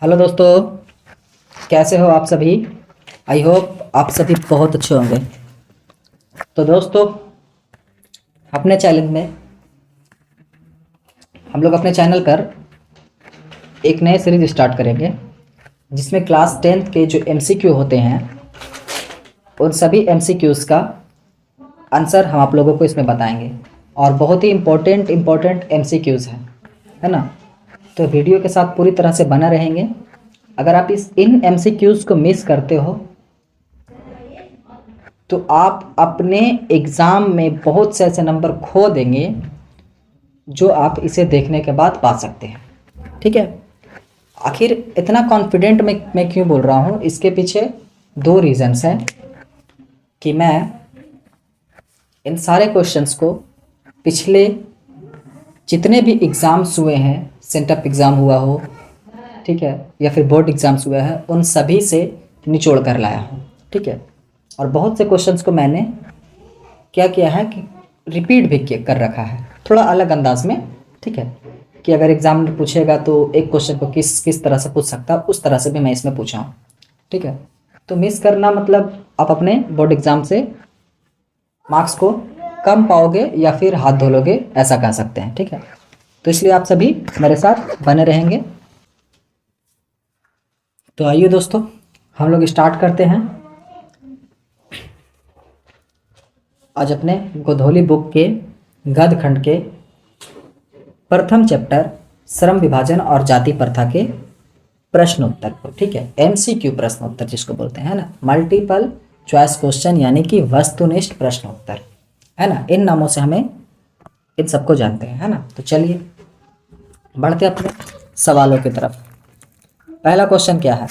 Hello दोस्तों, कैसे हो आप सभी। आई होप आप सभी बहुत अच्छे होंगे। तो दोस्तों, अपने चैनल में हम लोग अपने चैनल पर एक नए सीरीज स्टार्ट करेंगे जिसमें क्लास 10th के जो MCQ होते हैं उन सभी MCQs का आंसर हम आप लोगों को इसमें बताएंगे और बहुत ही इम्पोर्टेंट MCQs हैं, है ना। तो वीडियो के साथ पूरी तरह से बना रहेंगे। अगर आप इन MCQs को मिस करते हो तो आप अपने एग्ज़ाम में बहुत से ऐसे नंबर खो देंगे जो आप इसे देखने के बाद पा सकते हैं, ठीक है। आखिर इतना कॉन्फिडेंट मैं क्यों बोल रहा हूँ, इसके पीछे दो रीज़न्स हैं कि मैं इन सारे क्वेश्चंस को पिछले जितने भी एग्ज़ाम्स हुए हैं, सेंटअप एग्ज़ाम हुआ हो, ठीक है, या फिर बोर्ड एग्ज़ाम्स हुए हैं, उन सभी से निचोड़ कर लाया हूँ, ठीक है। और बहुत से क्वेश्चंस को मैंने क्या किया है कि रिपीट भी कर रखा है थोड़ा अलग अंदाज में, ठीक है, कि अगर एग्ज़ाम में पूछेगा तो एक क्वेश्चन को किस तरह से पूछ सकता है, उस तरह से भी मैं इसमें पूछा हूँ, ठीक है। तो मिस करना मतलब आप अपने बोर्ड एग्ज़ाम से मार्क्स को कम पाओगे या फिर हाथ धो लोगे, ऐसा कह सकते हैं, ठीक है। तो इसलिए आप सभी मेरे साथ बने रहेंगे। तो आइए दोस्तों, हम लोग स्टार्ट करते हैं आज अपने गोधोली बुक के गद्य खंड के प्रथम चैप्टर श्रम विभाजन और जाति प्रथा के प्रश्न उत्तर को, ठीक है। MCQ प्रश्न उत्तर जिसको बोलते हैं, है ना, मल्टीपल चॉइस क्वेश्चन यानी कि वस्तुनिष्ठ प्रश्न उत्तर, है ना। इन नामों से हमें इन सबको जानते हैं, है ना। तो चलिए बढ़ते अपने सवालों की तरफ। पहला क्वेश्चन क्या है,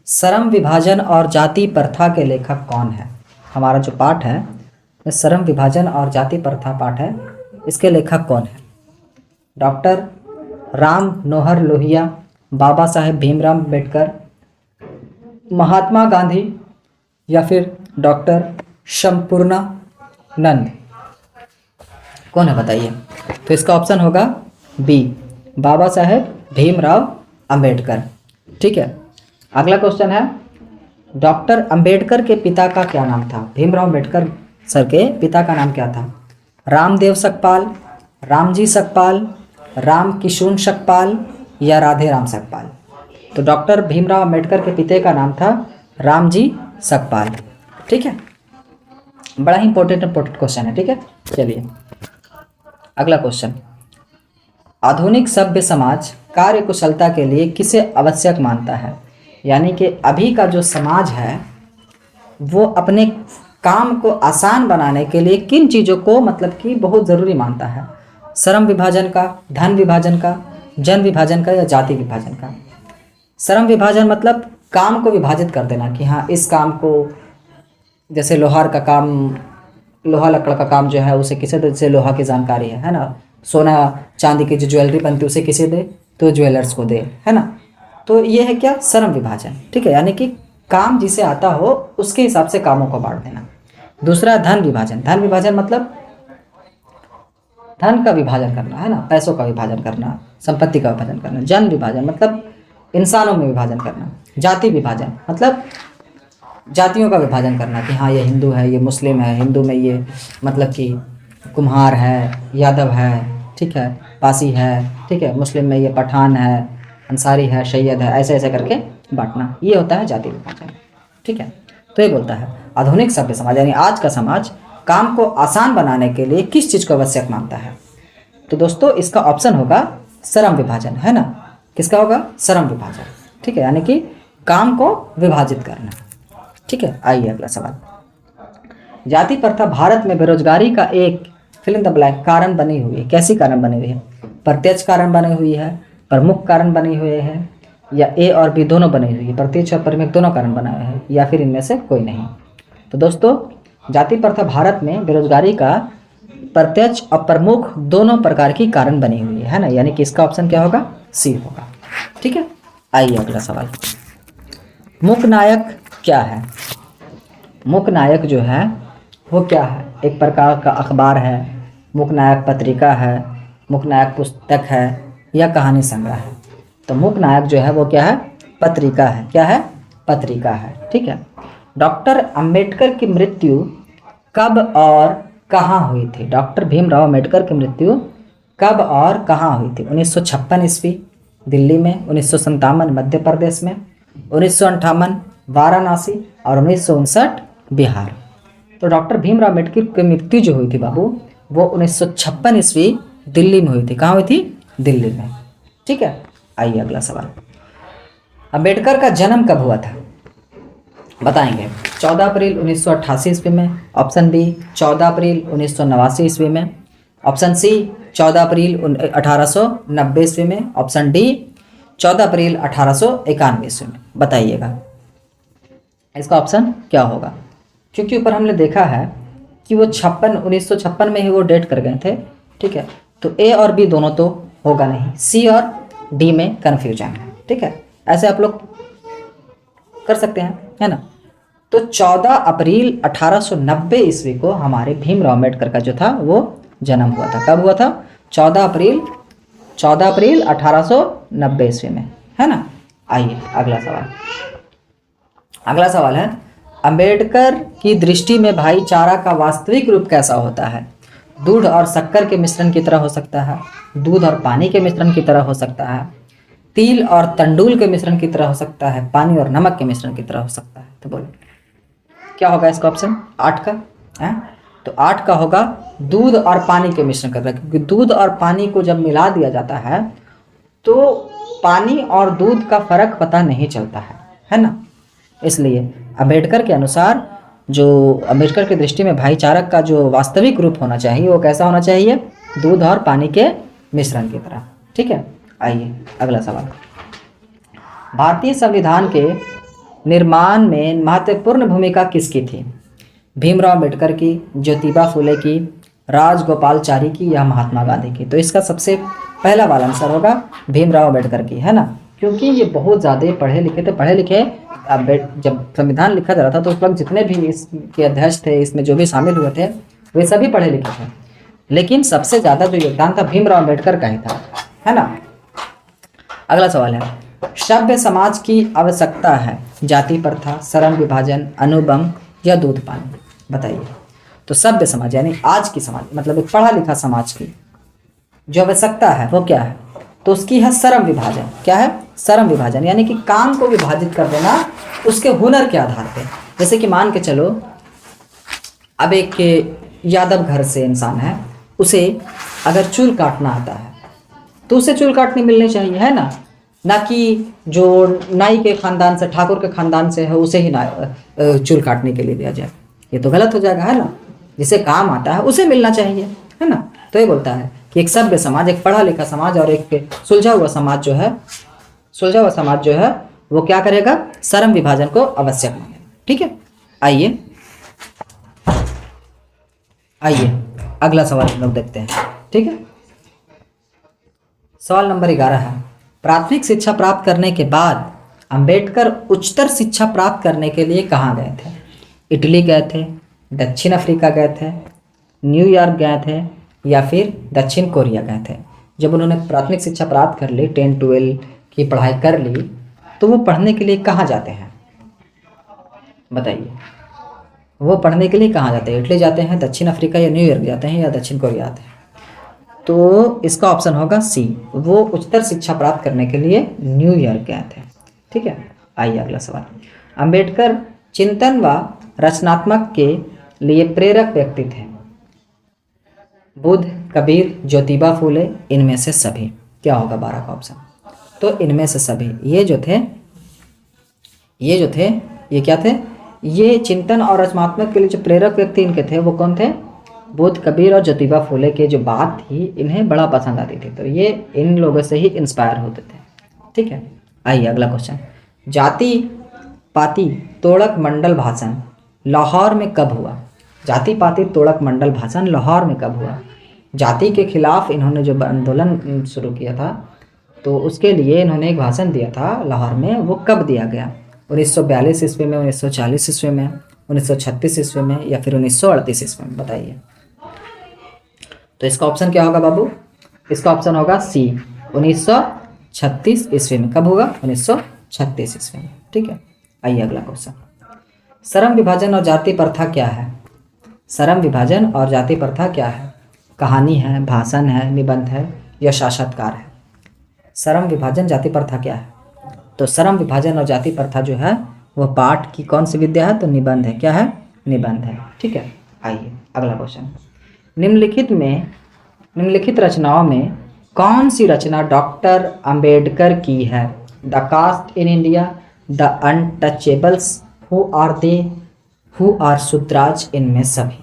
श्रम विभाजन और जाति प्रथा के लेखक कौन है। हमारा जो पाठ है श्रम विभाजन और जाति प्रथा पाठ है, इसके लेखक कौन है। डॉक्टर राम मनोहर लोहिया, बाबा साहेब भीमराव अम्बेडकर, महात्मा गांधी या फिर डॉक्टर संपूर्णानंद, कौन है बताइए। तो इसका ऑप्शन होगा बी, बाबा साहेब भीमराव अम्बेडकर, ठीक है। अगला क्वेश्चन है, डॉक्टर अंबेडकर के पिता का क्या नाम था। भीमराव अम्बेडकर सर के पिता का नाम क्या था। रामदेव सकपाल, रामजी सकपाल, राम किशुन सकपाल या राधे राम सकपाल। तो डॉक्टर भीमराव अम्बेडकर के पिता का नाम था रामजी सकपाल, ठीक है। बड़ा ही इंपॉर्टेंट क्वेश्चन है, ठीक है। चलिए अगला क्वेश्चन, आधुनिक सभ्य समाज कार्य कुशलता के लिए किसे आवश्यक मानता है। यानी कि अभी का जो समाज है वो अपने काम को आसान बनाने के लिए किन चीज़ों को मतलब कि बहुत ज़रूरी मानता है। श्रम विभाजन का, धन विभाजन का, जन विभाजन का या जाति विभाजन का। श्रम विभाजन मतलब काम को विभाजित कर देना कि हाँ इस काम को, जैसे लोहार का काम, लोहा लकड़ का काम जो है उसे किसे दे, जैसे लोहा की जानकारी है ना, सोना चांदी की जो ज्वेलरी बनती है उसे किसे दे, तो ज्वेलर्स को दे, है ना। तो ये है क्या, श्रम विभाजन, ठीक है। यानी कि काम जिसे आता हो उसके हिसाब से कामों को बांट देना। दूसरा धन विभाजन, धन विभाजन मतलब धन का विभाजन करना, है ना, पैसों का विभाजन करना, संपत्ति का विभाजन करना। जन विभाजन मतलब इंसानों में विभाजन करना। जाति विभाजन मतलब जातियों का विभाजन करना कि हाँ ये हिंदू है, ये मुस्लिम है, हिंदू में ये मतलब कि कुम्हार है, यादव है, ठीक है, पासी है, ठीक है, मुस्लिम में ये पठान है, अंसारी है, सैयद है, ऐसे ऐसे करके बांटना, ये होता है जाति विभाजन, ठीक है। तो ये बोलता है आधुनिक सभ्य समाज यानी आज का समाज काम को आसान बनाने के लिए किस चीज़ को आवश्यक मानता है। तो दोस्तों इसका ऑप्शन होगा श्रम विभाजन, है ना। किसका होगा, श्रम विभाजन, ठीक है, यानी कि काम को विभाजित करना, ठीक है। आइए अगला सवाल, जाति प्रथा भारत में बेरोजगारी का एक फिल इन द ब्लैंक कारण बनी हुई है। कैसी कारण बनी हुई है, प्रत्यक्ष कारण बनी हुई है, प्रमुख कारण बनी हुई है, या ए और बी दोनों बनी हुई है, प्रत्यक्ष और प्रमुख दोनों कारण बनाए हैं, या फिर इनमें से कोई नहीं। तो दोस्तों जाति प्रथा भारत में बेरोजगारी का प्रत्यक्ष और प्रमुख दोनों प्रकार की कारण बनी हुई है ना, यानी कि इसका ऑप्शन क्या होगा, सी होगा, ठीक है। आइए अगला सवाल, मूक नायक क्या है। मूक नायक जो है वो क्या है, एक प्रकार का अखबार है, मूक नायक पत्रिका है, मूक नायक पुस्तक है या कहानी संग्रह है। तो मुख्य नायक जो है वो क्या है, पत्रिका है। क्या है, पत्रिका है। ठीक है। डॉक्टर अंबेडकर की मृत्यु कब और कहाँ हुई थी? डॉक्टर भीमराव अंबेडकर की मृत्यु कब और कहाँ हुई थी? 1956 ईस्वी दिल्ली में, 1957 मध्य प्रदेश में, 1958 वाराणसी और 1959 बिहार। तो डॉक्टर भीमराव अंबेडकर की मृत्यु जो हुई थी बाबू वो 1956 ईस्वी दिल्ली में हुई थी। कहाँ हुई थी? दिल्ली में। ठीक है। आइए अगला सवाल, अंबेडकर का जन्म कब हुआ था? बताएंगे। 14 अप्रैल 1988 ईस्वी में, ऑप्शन बी 14 अप्रैल 1989 ईस्वी में, ऑप्शन सी 14 अप्रैल 1890 ईस्वी में, ऑप्शन डी 14 अप्रैल 1891 ईस्वी में। बताइएगा इसका ऑप्शन क्या होगा, क्योंकि ऊपर हमने देखा है कि वो 1956 में ही वो डेट कर गए थे। ठीक है। तो ए और बी दोनों तो होगा नहीं, सी और डी में कन्फ्यूजन है। ठीक है, ऐसे आप लोग कर सकते हैं, है ना। तो 14 अप्रैल 1890 ईस्वी को हमारे भीमराव अम्बेडकर का जो था वो जन्म हुआ था। कब हुआ था? 14 अप्रैल 1890 ईस्वी में, है ना। आइए अगला सवाल, अगला सवाल है अंबेडकर की दृष्टि में भाईचारा का वास्तविक रूप कैसा होता है? दूध और शक्कर के मिश्रण की तरह हो सकता है, दूध और पानी के मिश्रण की तरह हो सकता है, तिल और तंडुल के मिश्रण की तरह हो सकता है, पानी और नमक के मिश्रण की तरह हो सकता है। तो बोलो क्या होगा इसका ऑप्शन? 8 का है। तो 8 का होगा दूध और पानी के मिश्रण का, क्योंकि दूध और पानी को जब मिला दिया जाता है तो पानी और दूध का फर्क पता नहीं चलता है ना। इसलिए अंबेडकर के अनुसार, जो अंबेडकर की दृष्टि में भाईचारा का जो वास्तविक रूप होना चाहिए वो कैसा होना चाहिए? दूध और पानी के मिश्रण की तरह। ठीक है। आइए अगला सवाल, भारतीय संविधान के निर्माण में महत्वपूर्ण भूमिका किसकी थी? भीमराव अंबेडकर की, ज्योतिबा फुले की, राजगोपालचारी की या महात्मा गांधी की? तो इसका सबसे पहला वाला आंसर होगा भीमराव अंबेडकर की, है ना, क्योंकि ये बहुत ज़्यादा पढ़े लिखे थे। पढ़े लिखे जब संविधान लिखा जा रहा था तो उस वक्त जितने भी इसके अध्यक्ष थे, इसमें जो भी शामिल हुए थे वे सभी पढ़े लिखे थे, लेकिन सबसे ज़्यादा जो योगदान था भीमराव अंबेडकर का ही था, है ना। अगला सवाल है सभ्य समाज की आवश्यकता है जाति प्रथा, श्रम विभाजन, अनुबंध या दूध पानी? बताइए। तो सभ्य समाज यानी आज की समाज, मतलब एक पढ़ा लिखा समाज की जो आवश्यकता है वो क्या है? तो उसकी है श्रम विभाजन। क्या है? श्रम विभाजन, यानी कि काम को विभाजित कर देना उसके हुनर के आधार पे। जैसे कि मान के चलो अब एक यादव घर से इंसान है, उसे अगर चूल काटना आता है तो उसे चूल काटनी मिलनी चाहिए, है ना कि जो नाई के खानदान से, ठाकुर के खानदान से है उसे ही चूल काटने के लिए दिया जाए। ये तो गलत हो जाएगा, है ना। जिसे काम आता है उसे मिलना चाहिए, है ना। तो ये बोलता है कि एक सभ्य समाज, एक पढ़ा लिखा समाज और एक सुलझा हुआ समाज जो है वो क्या करेगा? श्रम विभाजन को आवश्यक मानेगा। ठीक है। आइए अगला सवाल हम लोग देखते हैं। ठीक है। सवाल नंबर 11 है प्राथमिक शिक्षा प्राप्त करने के बाद अंबेडकर उच्चतर शिक्षा प्राप्त करने के लिए कहाँ गए थे? इटली गए थे, दक्षिण अफ्रीका गए थे, न्यूयॉर्क गए थे या फिर दक्षिण कोरिया गए थे? जब उन्होंने प्राथमिक शिक्षा प्राप्त कर ली, 10-12 की पढ़ाई कर ली, तो वो पढ़ने के लिए कहाँ जाते हैं? बताइए, वो पढ़ने के लिए कहाँ जाते हैं? इटली जाते हैं, दक्षिण अफ्रीका या न्यूयॉर्क जाते हैं या दक्षिण कोरिया जाते हैं? तो इसका ऑप्शन होगा सी, वो उच्चतर शिक्षा प्राप्त करने के लिए न्यूयॉर्क गए थे। ठीक है। आइए अगला सवाल, अंबेडकर चिंतन व रचनात्मक के लिए प्रेरक व्यक्ति थे? बुद्ध, कबीर, ज्योतिबा फूले, इनमें से सभी? क्या होगा 12 का ऑप्शन? तो इनमें से सभी। ये जो थे ये क्या थे? ये चिंतन और रचनात्मक के लिए जो प्रेरक व्यक्ति इनके थे वो कौन थे? बुद्ध, कबीर और ज्योतिबा फूले के जो बात थी इन्हें बड़ा पसंद आती थी, तो ये इन लोगों से ही इंस्पायर होते थे। ठीक है। आइए अगला क्वेश्चन, जाति पाति तोड़क मंडल भाषण लाहौर में कब हुआ? जाति पाति तोड़क मंडल भाषण लाहौर में कब हुआ? जाति के खिलाफ इन्होंने जो आंदोलन शुरू किया था तो उसके लिए इन्होंने एक भाषण दिया था लाहौर में, वो कब दिया गया? 1942 ईस्वी में, 1940 ईस्वी में, 1936 ईस्वी में या फिर 1938 ईस्वी में? बताइए। तो इसका ऑप्शन क्या होगा बाबू? इसका ऑप्शन होगा सी, 1936 ईस्वी में। कब होगा? 1936 ईस्वी में। ठीक है, आइए अगला क्वेश्चन। श्रम विभाजन और जाति प्रथा क्या है? श्रम विभाजन और जाति प्रथा क्या है? कहानी है, भाषण है, निबंध है या साक्षात्कार है? श्रम विभाजन जाति प्रथा क्या है? तो श्रम विभाजन और जाति प्रथा जो है वो पाठ की कौन सी विद्या है? तो निबंध है। क्या है? निबंध है। ठीक है, आइए अगला क्वेश्चन। निम्नलिखित रचनाओं में कौन सी रचना डॉक्टर अंबेडकर की है? The caste in India, the untouchables, who are Shudras, इनमें सभी।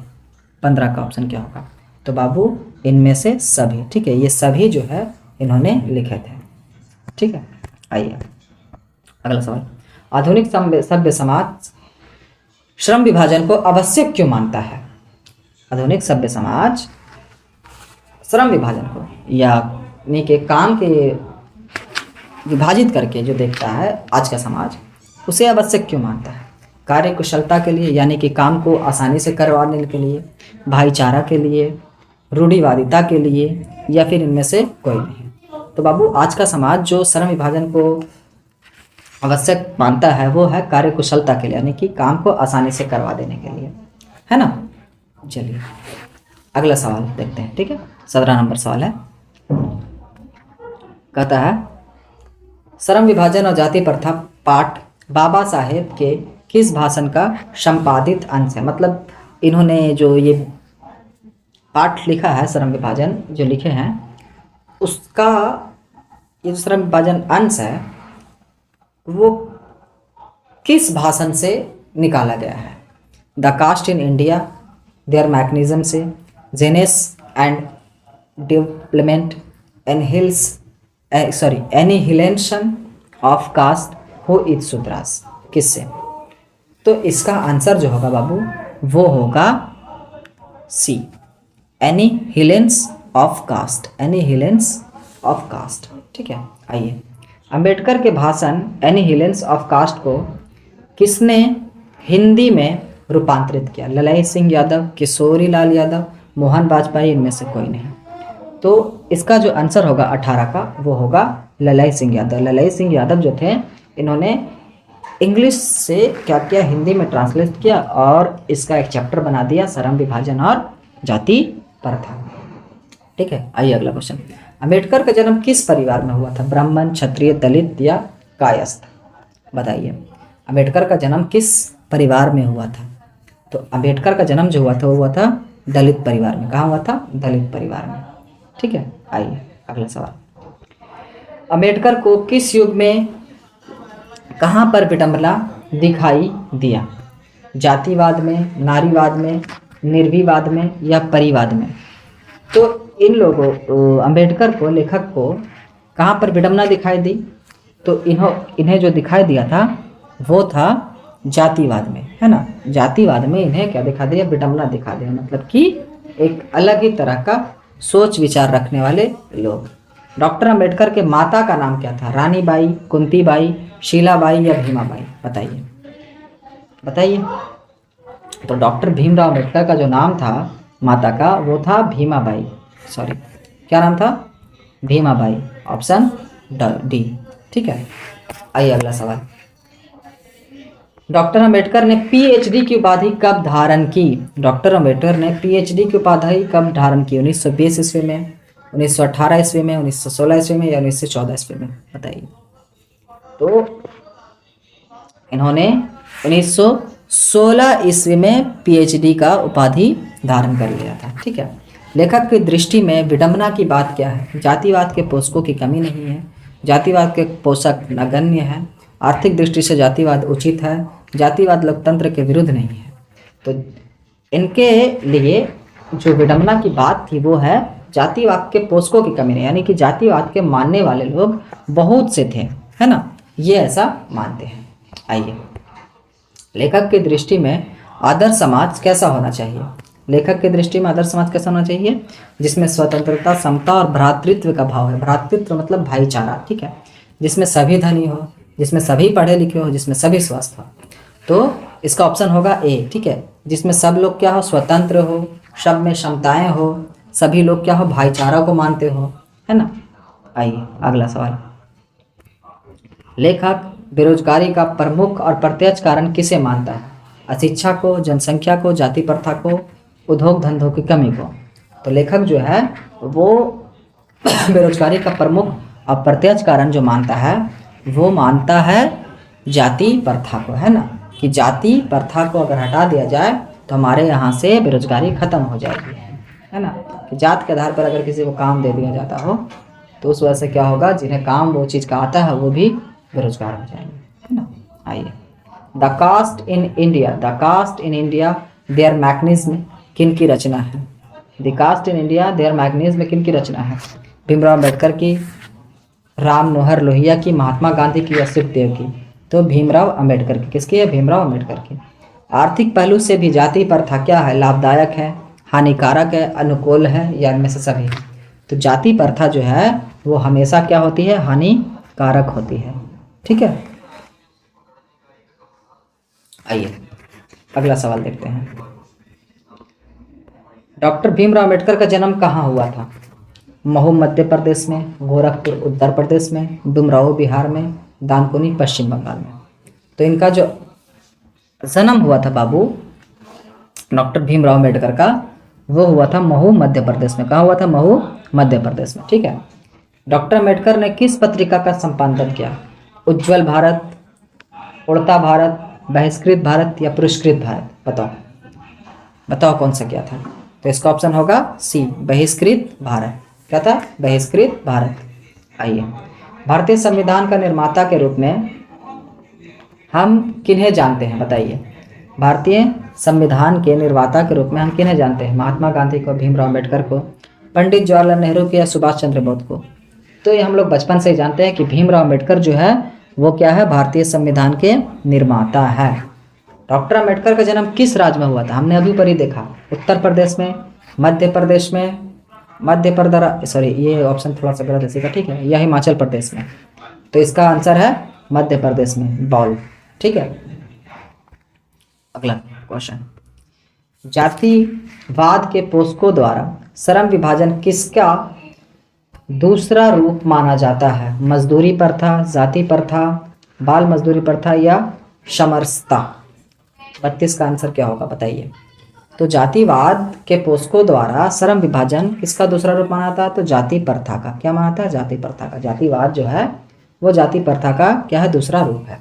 15 का ऑप्शन क्या होगा? तो बाबू इनमें से सभी। ठीक है, ये सभी जो है इन्होंने लिखे थे। ठीक है, आइए अगला सवाल। आधुनिक सभ्य समाज श्रम विभाजन को आवश्यक क्यों मानता है? आधुनिक सभ्य समाज श्रम विभाजन को यानी कि काम के विभाजित करके जो देखता है आज का समाज, उसे आवश्यक क्यों मानता है? कार्य कुशलता के लिए, यानी कि काम को आसानी से करवाने के लिए, भाईचारा के लिए, रूढ़िवादिता के लिए, या फिर इनमें से कोई नहीं? तो बाबू आज का समाज जो श्रम विभाजन को आवश्यक मानता है वो है कार्य कुशलता के लिए, यानी कि काम को आसानी से करवा देने के लिए, है ना। चलिए अगला सवाल देखते हैं। ठीक है, 17 नंबर सवाल है। कहता है श्रम विभाजन और जाति प्रथा पाठ बाबा साहेब के किस भाषण का संपादित अंश है? मतलब इन्होंने जो ये पाठ लिखा है श्रम विभाजन जो लिखे हैं, उसका ये श्रम विभाजन अंश है वो किस भाषण से निकाला गया है? The caste in India, their mechanism से, genesis and development, annihilation of caste, who is Shudras, किससे? तो इसका आंसर जो होगा बाबू वो होगा C, annihilation of caste, annihilation of caste. ठीक है, आइए अंबेडकर के भाषण एनिहिलेंस ऑफ कास्ट को किसने हिंदी में रूपांतरित किया? ललाई सिंह यादव, किशोरी लाल यादव, मोहन वाजपेयी, इनमें से कोई नहीं। तो इसका जो आंसर होगा 18 का वो होगा ललाई सिंह यादव। ललाई सिंह यादव जो थे इन्होंने इंग्लिश से क्या किया, हिंदी में ट्रांसलेट किया और इसका एक चैप्टर बना दिया, श्रम विभाजन और जाति प्रथा। ठीक है, आइए अगला क्वेश्चन। अंबेडकर का जन्म किस परिवार में हुआ था? ब्राह्मण, क्षत्रिय, दलित या कायस्थ? बताइए अंबेडकर का जन्म किस परिवार में हुआ था? तो अंबेडकर का जन्म जो हुआ था वो हुआ था दलित परिवार में। कहाँ हुआ था? दलित परिवार में। ठीक है, आइए अगला सवाल। अंबेडकर को किस युग में कहाँ पर विडंबना दिखाई दिया? जातिवाद में, नारीवाद में, निर्विवाद में या परिवाद में? तो इन लोगों अंबेडकर को, लेखक को कहाँ पर विडंबना दिखाई दी? तो इन्हें जो दिखाई दिया था वो था जातिवाद में, है ना। जातिवाद में इन्हें क्या दिखा दिया? विडंबना दिखा दिया, मतलब कि एक अलग ही तरह का सोच विचार रखने वाले लोग। डॉक्टर अंबेडकर के माता का नाम क्या था? रानी बाई, कुंती बाई, शीलाबाई या भीमाबाई? बताइए बताइए। तो डॉक्टर भीमराव अंबेडकर का जो नाम था माता का वो था भीमाबाई, सॉरी क्या नाम था? Bhimabai, option D. ठीक है, आइए अगला सवाल। डॉक्टर अंबेडकर ने पीएचडी की उपाधि कब धारण की? डॉक्टर अंबेडकर ने पीएचडी की उपाधि कब धारण की? 1920 ईस्वी में, 1918 ईस्वी में, 1916 ईस्वी में या 1914 ईस्वी में? बताइए। तो इन्होंने 1916 ईस्वी में पीएचडी का उपाधि धारण कर लिया था। ठीक है, लेखक की दृष्टि में विडंबना की बात क्या है? जातिवाद के पोषकों की कमी नहीं है, जातिवाद के पोषक नगण्य है, आर्थिक दृष्टि से जातिवाद उचित है, जातिवाद लोकतंत्र के विरुद्ध नहीं है। तो इनके लिए जो विडंबना की बात थी वो है जातिवाद के पोषकों की कमी नहीं, यानी कि जातिवाद के मानने वाले लोग बहुत से थे, है ना, ये ऐसा मानते हैं। आइए, लेखक की दृष्टि में आदर्श समाज कैसा होना चाहिए? लेखक की दृष्टि में आदर्श समाज कैसा होना चाहिए? जिसमें स्वतंत्रता, समता और भ्रातृत्व का भाव है। भ्रातृत्व मतलब भाईचारा, ठीक है, जिसमें सभी धनी हो, जिसमें सभी पढ़े लिखे हो, जिसमें सभी स्वस्थ हो। तो इसका ऑप्शन होगा ए। ठीक है, जिसमें सब लोग क्या हो? स्वतंत्र हो, सब में क्षमताएं हो, सभी लोग क्या हो? भाईचारा को मानते हो, है ना। आइए अगला सवाल। लेखक बेरोजगारी का प्रमुख और प्रत्यक्ष कारण किसे मानता है? अशिक्षा को, जनसंख्या को, जाति प्रथा को, उद्योग धंधों की कमी को। तो लेखक जो है वो बेरोजगारी का प्रमुख और प्रत्यक्ष कारण जो मानता है वो मानता है जाति प्रथा को, है ना, कि जाति प्रथा को अगर हटा दिया जाए तो हमारे यहाँ से बेरोजगारी खत्म हो जाएगी, है ना, कि जात के आधार पर अगर किसी को काम दे दिया जाता हो तो उस वजह से क्या होगा, जिन्हें काम वो चीज़ का आता है वो भी बेरोजगार हो जाएंगे, है ना। आइए, the caste in India their mechanism किन की रचना है? The caste in India their mechanism किन की रचना है? भीमराव अम्बेडकर की, राम मनोहर लोहिया की, महात्मा गांधी की या सुखदेव की? तो भीमराव अम्बेडकर की। किसकी है? भीमराव अम्बेडकर की। आर्थिक पहलू से भी जाति प्रथा क्या है? लाभदायक है, हानिकारक है, अनुकूल है या इनमें से सभी? तो जाति प्रथा जो है वो हमेशा क्या होती है? हानिकारक होती है, ठीक है। आइए अगला सवाल देखते हैं। डॉक्टर भीमराव अम्बेडकर का जन्म कहाँ हुआ था? महू मध्य प्रदेश में, गोरखपुर उत्तर प्रदेश में, डुमराव बिहार में, दानकुनी पश्चिम बंगाल में। तो इनका जो जन्म हुआ था बाबू डॉक्टर भीमराव अम्बेडकर का, वो हुआ था महू मध्य प्रदेश में। कहाँ हुआ था? महू मध्य प्रदेश में, ठीक है। डॉक्टर अम्बेडकर ने किस पत्रिका का संपादन किया? उज्ज्वल भारत, उड़ता भारत, बहिष्कृत भारत या पुरस्कृत भारत? बताओ कौन सा किया था? तो इसका ऑप्शन होगा सी, बहिष्कृत भारत। क्या था? बहिष्कृत भारत। आइए, भारतीय संविधान का निर्माता के रूप में हम किन्हें जानते हैं? बताइए। भारतीय संविधान के निर्माता के रूप में हम किन्हें जानते हैं? महात्मा गांधी को, भीमराव अम्बेडकर को, पंडित जवाहरलाल नेहरू को या सुभाष चंद्र बोस को? तो ये हम लोग बचपन से ही जानते हैं कि भीमराव अम्बेडकर जो है वो क्या है? भारतीय संविधान के निर्माता है। डॉक्टर अम्बेडकर का जन्म किस राज्य में हुआ था? हमने अभी पर ही देखा, उत्तर प्रदेश में, मध्य प्रदेश में, ये ऑप्शन थोड़ा सा गलत है, ठीक है, या हिमाचल प्रदेश में। तो इसका आंसर है मध्य प्रदेश में, बौल, ठीक है। अगला क्वेश्चन, जातिवाद के पोषकों द्वारा श्रम विभाजन किसका दूसरा रूप माना जाता है? मजदूरी प्रथा, जाति प्रथा, बाल मजदूरी प्रथा या समरसता? 32 का आंसर क्या होगा? बताइए। तो जातिवाद के पोषकों द्वारा श्रम विभाजन किसका दूसरा रूप माना था? तो जाति प्रथा का। क्या माना था? जाति प्रथा का। जातिवाद जो है वो जाति प्रथा का क्या है? दूसरा रूप है।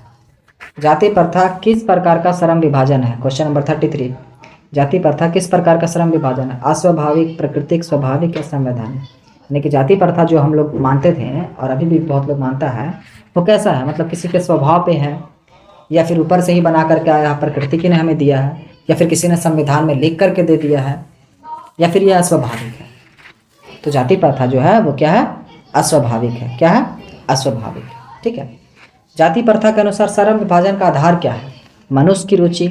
जाति प्रथा किस प्रकार का श्रम विभाजन है? क्वेश्चन नंबर 33, जाति प्रथा किस प्रकार का श्रम विभाजन है? अस्वाभाविक, प्राकृतिक, स्वाभाविक या संवैधानिक? यानी कि जाति प्रथा जो हम लोग मानते थे और अभी भी बहुत लोग मानता है, वो कैसा है? मतलब किसी के स्वभाव पे है, या फिर ऊपर से ही बना करके आया, प्रकृति ने हमें दिया है, या फिर किसी ने संविधान में लिख करके दे दिया है, या फिर यह अस्वाभाविक है? तो जाति प्रथा जो है वो क्या है? अस्वाभाविक है। क्या है? अस्वाभाविक, ठीक है। जाति प्रथा के अनुसार श्रम विभाजन का आधार क्या है? मनुष्य की रुचि,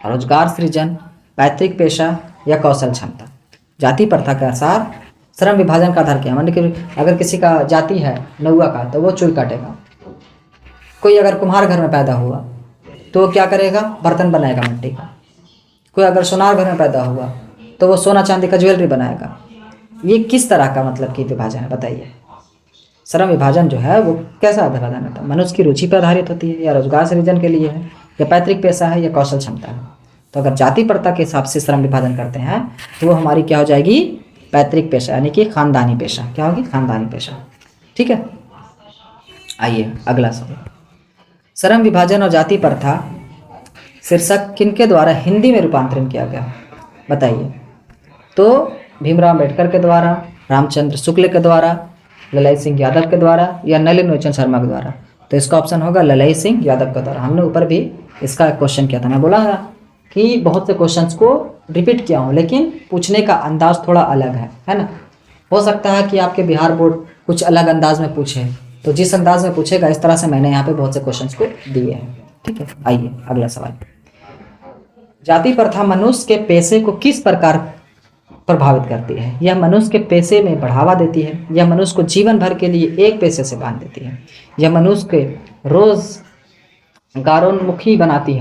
रोजगार सृजन, पैतृक पेशा या कौशल क्षमता? जाति प्रथा के अनुसार श्रम विभाजन का आधार क्या है? मान लीजिए अगर किसी का जाति है नौआ का तो वो चूल काटेगा। कोई अगर कुम्हार घर में पैदा हुआ तो वो क्या करेगा? बर्तन बनाएगा मिट्टी का। कोई अगर सोनार घर में पैदा हुआ तो वो सोना चांदी का ज्वेलरी बनाएगा। ये किस तरह का मतलब कि विभाजन है? बताइए। श्रम विभाजन जो है वो कैसा विभाजन होता है? मनुष्य की रुचि पर आधारित होती है, या रोजगार सृजन के लिए है, या पैतृक पेशा है, या कौशल क्षमता है? तो अगर जाति प्रथा के हिसाब से श्रम विभाजन करते हैं तो वो हमारी क्या हो जाएगी? पैतृक पेशा, यानी कि खानदानी पेशा। क्या होगी? खानदानी पेशा, ठीक है। आइए अगला सवाल, श्रम विभाजन और जाति प्रथा शीर्षक किनके द्वारा हिंदी में रूपांतरण किया गया? बताइए। तो भीमराव अम्बेडकर के द्वारा, रामचंद्र शुक्ल के द्वारा, ललाई सिंह यादव के द्वारा या नलिन लोचन शर्मा के द्वारा? तो इसका ऑप्शन होगा ललाई सिंह यादव के द्वारा। हमने ऊपर भी इसका क्वेश्चन किया था। मैं बोला था कि बहुत से क्वेश्चंस को रिपीट किया हूँ, लेकिन पूछने का अंदाज थोड़ा अलग है ना। हो सकता है कि आपके बिहार बोर्ड कुछ अलग अंदाज में पूछे, तो जिस अंदाज में पूछेगा इस तरह से मैंने यहाँ पे बहुत से क्वेश्चंस को दिए हैं, ठीक है। आइए अगला सवाल, जाति प्रथा मनुष्य के पेशे को किस प्रकार प्रभावित करती है? यह मनुष्य के पेशे में बढ़ावा देती है, यह मनुष्य को जीवन भर के लिए एक पेशे से बांध देती है, यह मनुष्य के रोजगारोन्मुखी बनाती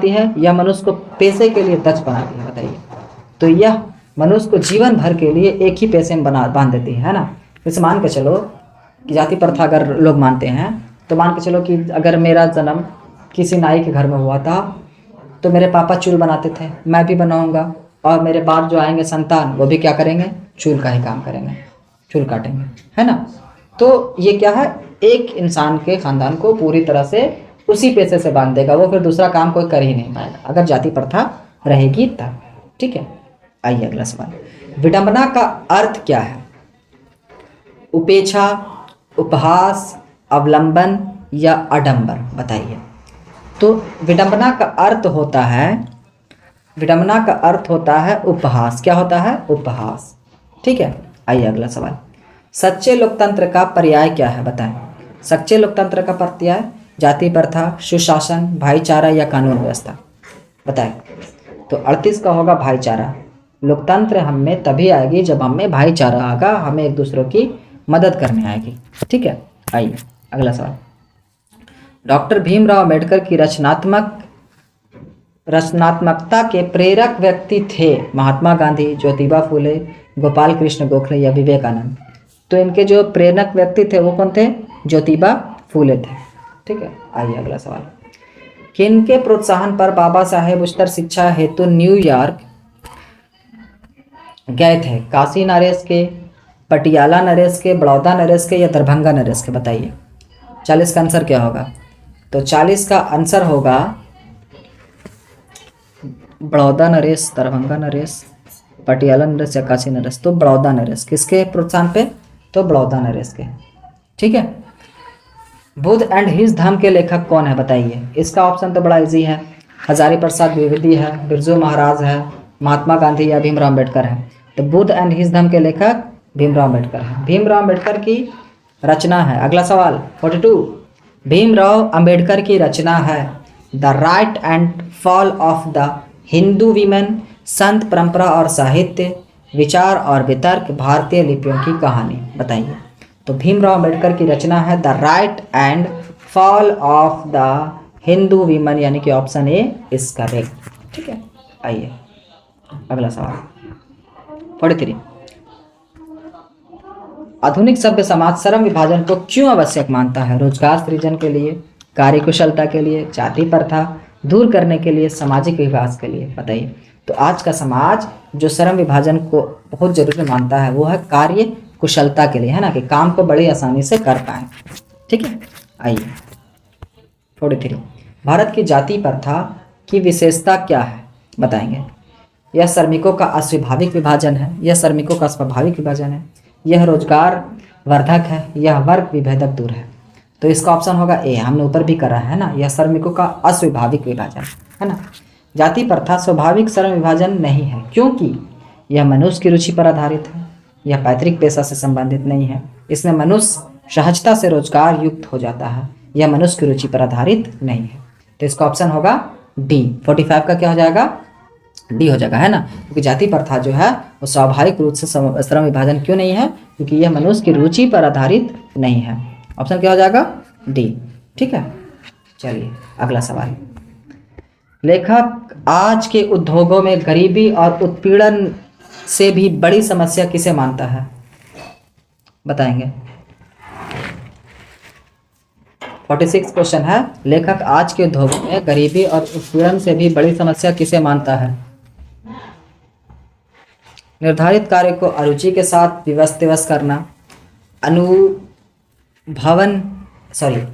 है, या मनुष्य को पेशे के लिए दक्ष बनाती है? बताइए। तो यह मनुष्य को जीवन भर के लिए एक ही पेशे में बांध देती है ना। जैसे मान के चलो कि जाति प्रथा अगर लोग मानते हैं तो मान के चलो कि अगर मेरा जन्म किसी नाई के घर में हुआ था तो मेरे पापा चूल बनाते थे, मैं भी बनाऊंगा, और मेरे बाद जो आएंगे संतान वो भी क्या करेंगे, चूल का ही काम करेंगे, चूल काटेंगे, है ना। तो ये क्या है, एक इंसान के खानदान को पूरी तरह से उसी पेशे से बांध देगा, वो फिर दूसरा काम कोई कर ही नहीं पाएगा अगर जाति प्रथा रहेगी तब। ठीक है, आइए अगला सवाल। विडंबना का अर्थ क्या है? उपेक्षा, उपहास, अवलंबन या आडंबर, बताइए। तो विडंबना का अर्थ होता है, विडंबना का अर्थ होता है उपहास। क्या होता है? उपहास। ठीक है, आइए अगला सवाल। सच्चे लोकतंत्र का पर्याय क्या है, बताएं। सच्चे लोकतंत्र का पर्याय जाति प्रथा, सुशासन, भाईचारा या कानून व्यवस्था, बताएं। तो 38 का होगा भाईचारा। लोकतंत्र हम में तभी आएगी जब हम में भाईचारा आएगा, हमें एक दूसरों की मदद करने आएगी। ठीक है, आइए अगला सवाल। डॉक्टर भीमराव अंबेडकर की रचनात्मकता के प्रेरक व्यक्ति थे महात्मा गांधी, ज्योतिबा फूले, गोपाल कृष्ण गोखले या विवेकानंद। तो इनके जो प्रेरक व्यक्ति थे वो कौन थे? ज्योतिबा फूले थे। ठीक है, आइए अगला सवाल। किनके प्रोत्साहन पर बाबा साहेब उच्चतर शिक्षा हेतु न्यूयॉर्क गए थे? काशी नरेश के, पटियाला नरेश के, बड़ौदा नरेश के या दरभंगा नरेश के, बताइए। 40 का आंसर क्या होगा? तो 40 का आंसर होगा बड़ौदा नरेश, दरभंगा नरेश, पटियाला नरेश या काशी नरेश। तो बड़ौदा नरेश। किसके प्रोत्साहन पे? तो बड़ौदा नरेश के। ठीक है। बुद्ध एंड हिज धम्म के लेखक कौन है, बताइए। इसका ऑप्शन तो बड़ा इजी है, हजारी प्रसाद द्विवेदी है, बिरजू महाराज है, महात्मा गांधी या भीमराव अम्बेडकर है। तो बुद्ध एंड हिज धम्म के लेखक भीमराव अम्बेडकर है। भीमराव अम्बेडकर की रचना है, अगला सवाल 42, भीमराव अम्बेडकर की रचना है the right and fall of the Hindu women, संत परंपरा और साहित्य, विचार और वितर्क, भारतीय लिपियों की कहानी, बताइए। तो भीमराव अम्बेडकर की रचना है the right and fall of the Hindu women, यानी कि ऑप्शन ए इज करेक्ट। ठीक है, आइए अगला सवाल 43, आधुनिक सभ्य समाज श्रम विभाजन को क्यों आवश्यक मानता है? रोजगार सृजन के लिए, कार्यकुशलता के लिए, जाति प्रथा दूर करने के लिए, सामाजिक विकास के लिए, बताइए। तो आज का समाज जो श्रम विभाजन को बहुत जरूरी मानता है वो है कार्य कुशलता के लिए, है ना, कि काम को बड़ी आसानी से कर पाए। ठीक है, आइए 43, भारत की जाति प्रथा की विशेषता क्या है, बताएंगे। यह श्रमिकों का अस्वाभाविक विभाजन है, यह श्रमिकों का स्वाभाविक विभाजन है, यह रोजगार वर्धक है, यह वर्ग विभेदक दूर है। तो इसका ऑप्शन होगा ए, हमने ऊपर भी करा है ना, यह श्रमिकों का अस्वाभाविक विभाजन है ना। जाति प्रथा स्वाभाविक श्रम विभाजन नहीं है क्योंकि यह मनुष्य की रुचि पर आधारित है, यह पैतृक पेशा से संबंधित नहीं है, इसमें मनुष्य सहजता से रोजगार युक्त हो जाता है, यह मनुष्य की रुचि पर आधारित नहीं है। तो इसका ऑप्शन होगा डी। 45 का क्या हो जाएगा? डी हो जाएगा, है ना, क्योंकि जाति प्रथा जो है वो स्वाभाविक रूप से श्रम विभाजन क्यों नहीं है? क्योंकि यह मनुष्य की रुचि पर आधारित नहीं है। ऑप्शन क्या हो जाएगा? डी। ठीक है, चलिए अगला सवाल। लेखक आज के उद्योगों में गरीबी और उत्पीड़न से भी बड़ी समस्या किसे मानता है, बताएंगे। 46 क्वेश्चन है, लेखक आज के उद्योगों में गरीबी और उत्पीड़न से भी बड़ी समस्या किसे मानता है? निर्धारित कार्य को अरुचि के साथ विवश करना,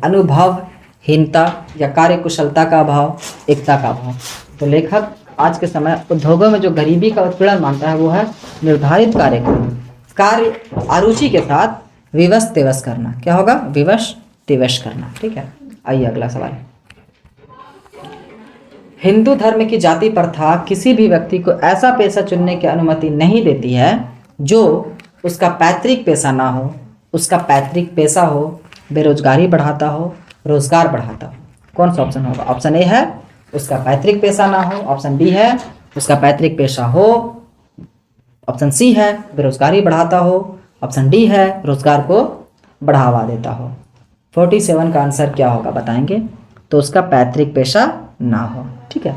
अनुभवहीनता या कार्य कुशलता का अभाव, एकता का अभाव। तो लेखक आज के समय उद्योगों में जो गरीबी का उत्पीड़न मानता है वो है निर्धारित कार्य अरुचि के साथ विवश करना। क्या होगा? विवश करना। ठीक है, आइए अगला सवाल। हिंदू धर्म की जाति प्रथा किसी भी व्यक्ति को ऐसा पेशा चुनने की अनुमति नहीं देती है जो उसका पैतृक पेशा ना हो, उसका पैतृक पेशा हो बेरोजगारी बढ़ाता हो, रोजगार बढ़ाता हो। कौन सा ऑप्शन होगा? ऑप्शन ए है उसका पैतृक पेशा ना हो, ऑप्शन बी है उसका पैतृक पेशा हो, ऑप्शन सी है बेरोजगारी बढ़ाता हो, ऑप्शन डी है रोजगार को बढ़ावा देता हो। 47 का आंसर क्या होगा, बताएंगे। तो उसका पैतृक पेशा ना हो। ठीक है,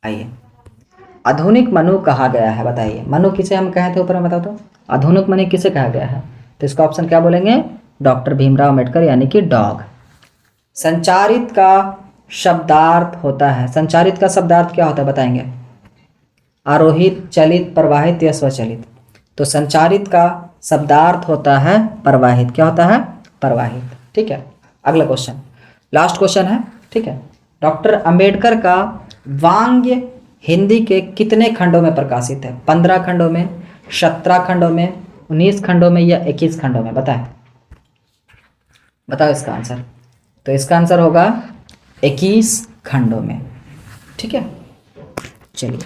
आइए। आधुनिक मनु कहा गया है, बताइए। मनु किसे हम कहे थे ऊपर में बता दो। आधुनिक मनु किसे कहा गया है? तो तो इसका ऑप्शन क्या बोलेंगे, डॉक्टर भीमराव अंबेडकर यानी कि डॉग। संचारित का शब्दार्थ होता है, संचारित का शब्दार्थ क्या होता है बताएंगे, आरोहित, चलित, प्रवाहित या स्वचलित। तो संचारित का शब्दार्थ होता है प्रवाहित, क्या होता है, प्रवाहित। ठीक है, अगला क्वेश्चन, लास्ट क्वेश्चन है। ठीक है, डॉक्टर अंबेडकर का वांग्य हिंदी के कितने खंडों में प्रकाशित है, 15 खंडों में, 17 खंडों में, 19 खंडों में या 21 खंडों में, बताएं, बताओ इसका आंसर। तो इसका आंसर होगा 21 खंडों में। ठीक है, चलिए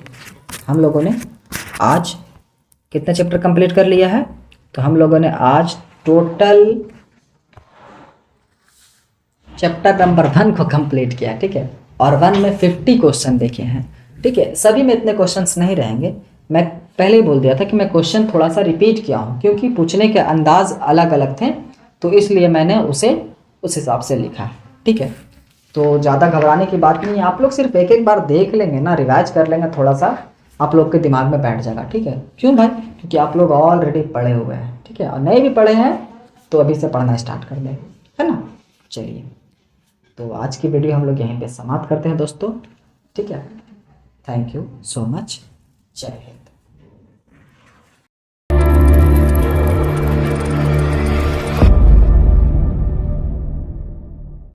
हम लोगों ने आज कितना चैप्टर कंप्लीट कर लिया है, तो हम लोगों ने आज टोटल चैप्टर नंबर 1 को कंप्लीट किया। ठीक है, और 1 में 50 क्वेश्चन देखे हैं। ठीक है, सभी में इतने क्वेश्चंस नहीं रहेंगे, मैं पहले ही बोल दिया था कि मैं क्वेश्चन थोड़ा सा रिपीट किया हूँ क्योंकि पूछने के अंदाज अलग अलग थे, तो इसलिए मैंने उसे उस हिसाब से लिखा है। ठीक है, तो ज़्यादा घबराने की बात नहीं है, आप लोग सिर्फ एक एक बार देख लेंगे ना, रिवाइज कर लेंगे थोड़ा सा, आप लोग के दिमाग में बैठ जाएगा। ठीक है, क्यों भाई, क्योंकि आप लोग ऑलरेडी पढ़े हुए हैं। ठीक है, और नए भी पढ़े हैं तो अभी से पढ़ना स्टार्ट कर दें, है ना। चलिए, तो आज की वीडियो हम लोग यहीं पे समाप्त करते हैं दोस्तों। ठीक है, थैंक यू सो मच, जय हिंद।